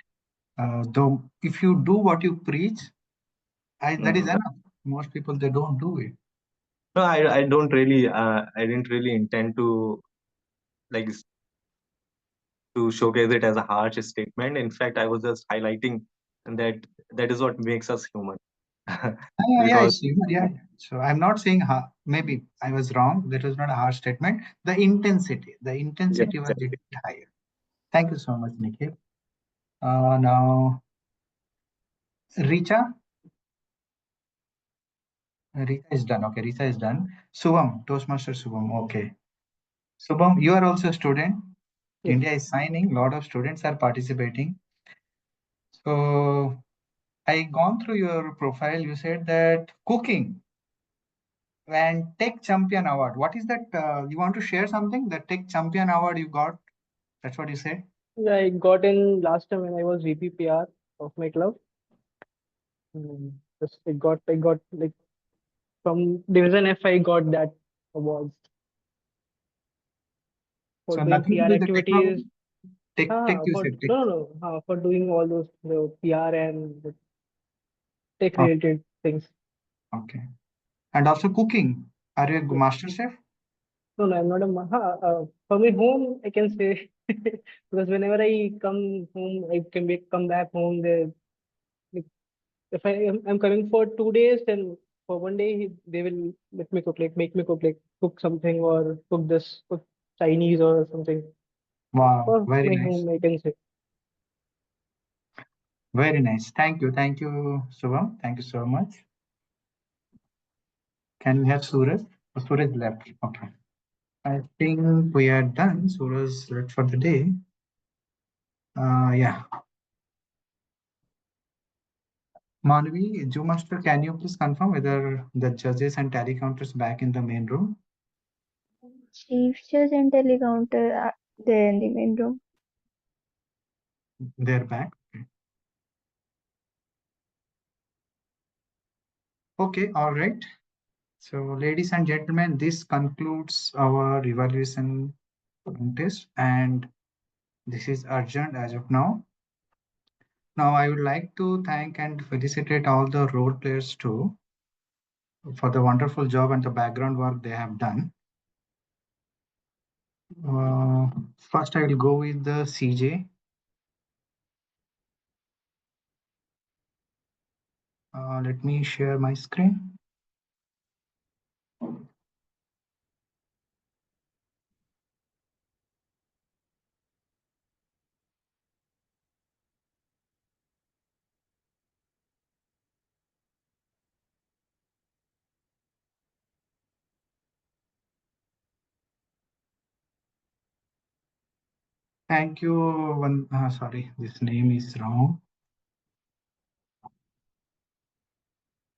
Though if you do what you preach, that is Mhm. enough. Most people they don't do it. No, I don't really, I didn't really intend to like to showcase it as a harsh statement. In fact, I was just highlighting that that is what makes us human. Yeah, I Because see. Yeah. So I'm not saying maybe I was wrong. That was not a harsh statement. The yeah, intensity was exactly. little bit higher. Thank you so much, Nikhil. Now, Richa. Rita is done. Okay, Rita is done. Subham, Toastmaster Subham. Okay. Subham, you are also a student. Yes. India is signing. A lot of students are participating. So I gone through your profile. You said that cooking and Tech Champion Award. What is that? You want to share something? The Tech Champion Award you got? That's what you said. Yeah, I got in last time when I was VPPR of my club. Just I got like from Division F, I got that awards for So doing nothing to PR do with the activities. technology. Tech you For said tech. no, no, for doing all those PR and the tech Oh, related things. okay. And also cooking. Are you a Yes. master chef? No, no, I'm not a for my home. I can say because whenever I come home, I can come back home. Like, if I'm coming for 2 days, then for one day they will let me cook, like make me cook, like cook something or cook Chinese or something. Wow, For very my nice. home, I can say. Very nice. Thank you. Thank you, Subham. Thank you so much. Can we have Suraj? Oh, Suraj left. Okay. I think we are done. Suraj left for the day. Yeah. Manvi, Master, can you please confirm whether the judges and tally counters back in the main room? Chief Judge and Telecounter are there in the main room. They're back. Okay, all right. So, ladies and gentlemen, this concludes our evaluation contest, and this is urgent as of now. Now, I would like to thank and felicitate all the role players too for the wonderful job and the background work they have done. First, I will go with the CJ. Let me share my screen. Thank you. Sorry, this name is wrong.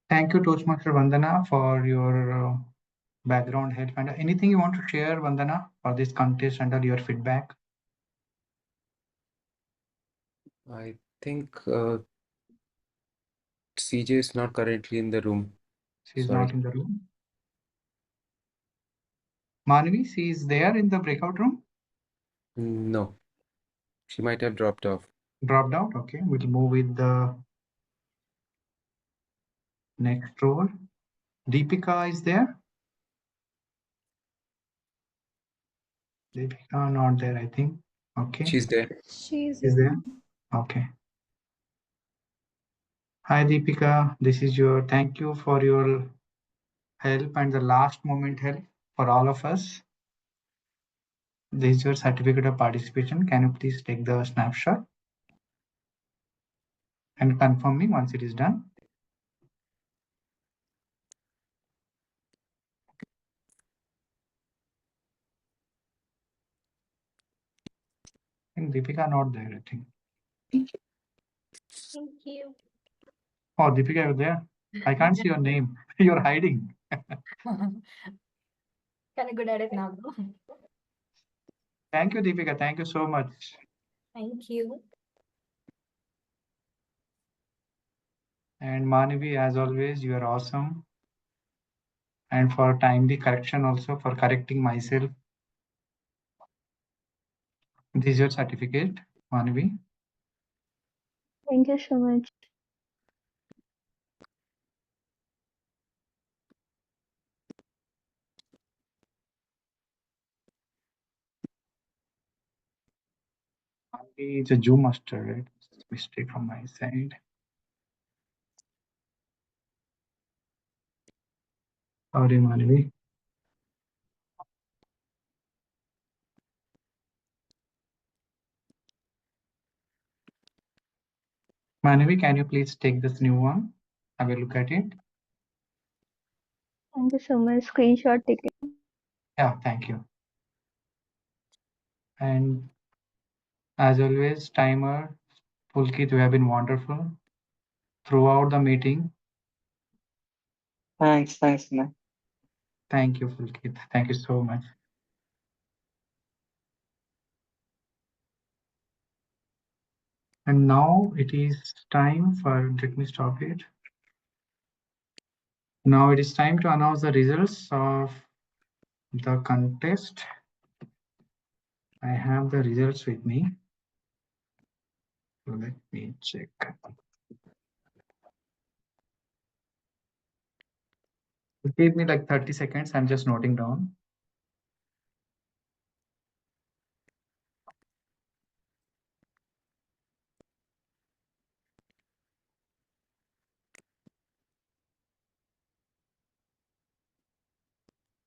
Thank you, Toastmaster Vandana, for your background help. And anything you want to share, Vandana, for this contest and your feedback? I think CJ is not currently in the room. She's not Sorry. in the room. Manvi, she is there in the breakout room. No, she might have dropped off. Dropped out. Okay, we'll move with the next role. Deepika is there. Deepika not there, I think. Okay, She's there. She's is there. Okay. Hi, Deepika. This is your thank you for your help and the last moment help for all of us. This is your certificate of participation. Can you please take the snapshot and confirm me once it is done? And Deepika not there, I think. Thank you. Oh, Deepika, you're there. I can't see your name. You're hiding. Kind of good at it now, though. Thank you, Deepika. Thank you so much. Thank you. And Manavi, as always, you are awesome. And for timely correction also, for correcting myself. This is your certificate, Manavi. Thank you so much. It's a Zoom master, right? Mistake from my side. Sorry, Manvi. Manvi, can you please take this new one? Have a look at it. Thank you so much. Screenshot taken. Yeah, thank you. And as always, timer, Pulkit, you have been wonderful throughout the meeting. Thanks, man. Thank you, Pulkit. Thank you so much. And now it is time for, let me stop it. Now it is time to announce the results of the contest. I have the results with me. So let me check. Give me like 30 seconds. I'm just noting down.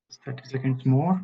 Just 30 seconds more.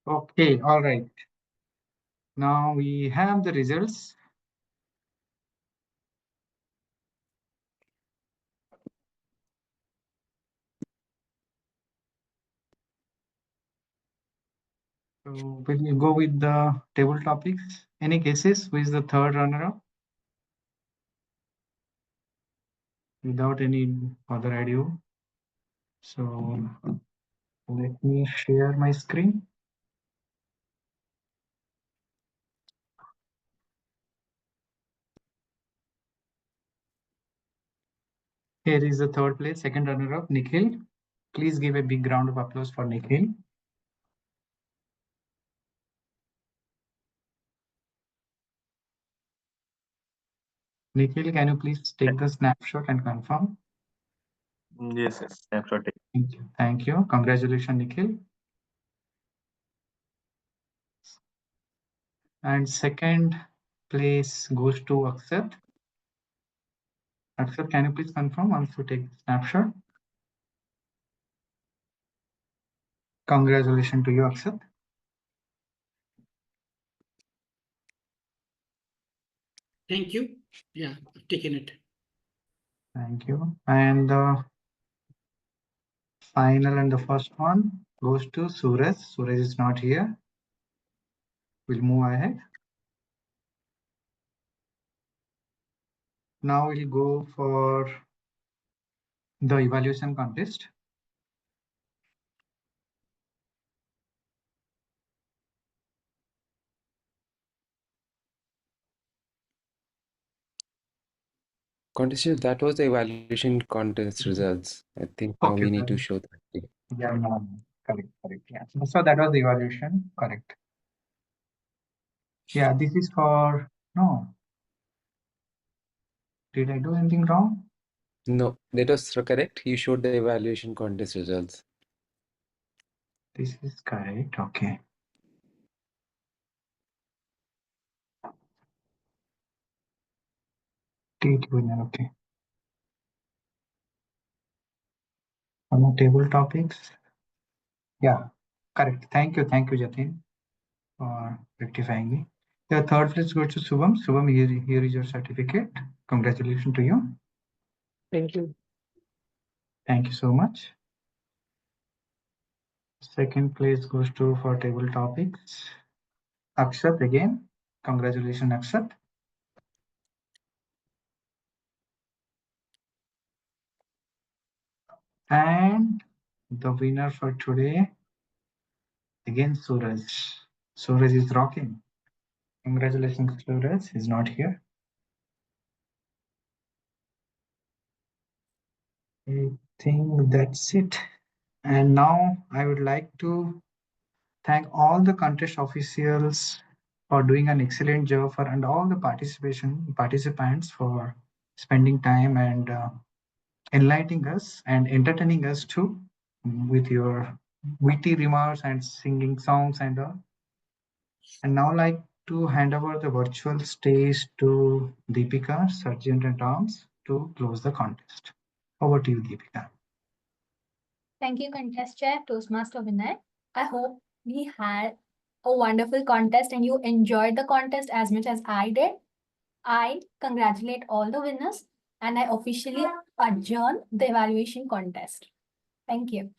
Okay, all right. Now we have the results. So will you go with the table topics? Any guesses? Who is the third runner-up? Without any further ado. So let me share my screen. Here is the third place, second runner-up, Nikhil. Please give a big round of applause for Nikhil. Nikhil, can you please take the snapshot and confirm? Yes, snapshot. Thank you. Thank you. Congratulations, Nikhil. And second place goes to Akshat. Akshat, can you please confirm once you take the snapshot? Congratulations to you, Akshat. Thank you. Yeah, I've taken it. Thank you. And the final and the first one goes to Suraj. Suraj is not here. We'll move ahead. Now we'll go for the evaluation contest. Contestant, that was the evaluation contest results. I think now Okay, we need fine. to show that. Yeah, no, correct, correct. Yeah. So that was the evaluation, correct. Yeah, this is for, no. Did I do anything wrong? No, that was correct. You showed the evaluation contest results. This is correct, okay. T winner, okay. Some table topics. Yeah, correct. Thank you, Jatin, for rectifying me. The third place goes to Subham. Subham, here is your certificate. Congratulations to you. Thank you. Thank you so much. Second place goes to for table topics. Akshat again. Congratulations, Akshat. And the winner for today, again, Suraj. Suraj is rocking. Congratulations, Suraj. He's not here. I think that's it. And now I would like to thank all the contest officials for doing an excellent job for and all the participants for spending time and enlightening us and entertaining us too with your witty remarks and singing songs and all. And now like to hand over the virtual stage to Deepika, Sergeant at Arms, to close the contest. Over to you, Deepika. Thank you, contest chair, Toastmaster Vinay. I hope we had a wonderful contest and you enjoyed the contest as much as I did. I congratulate all the winners and I officially adjourn the evaluation contest. Thank you.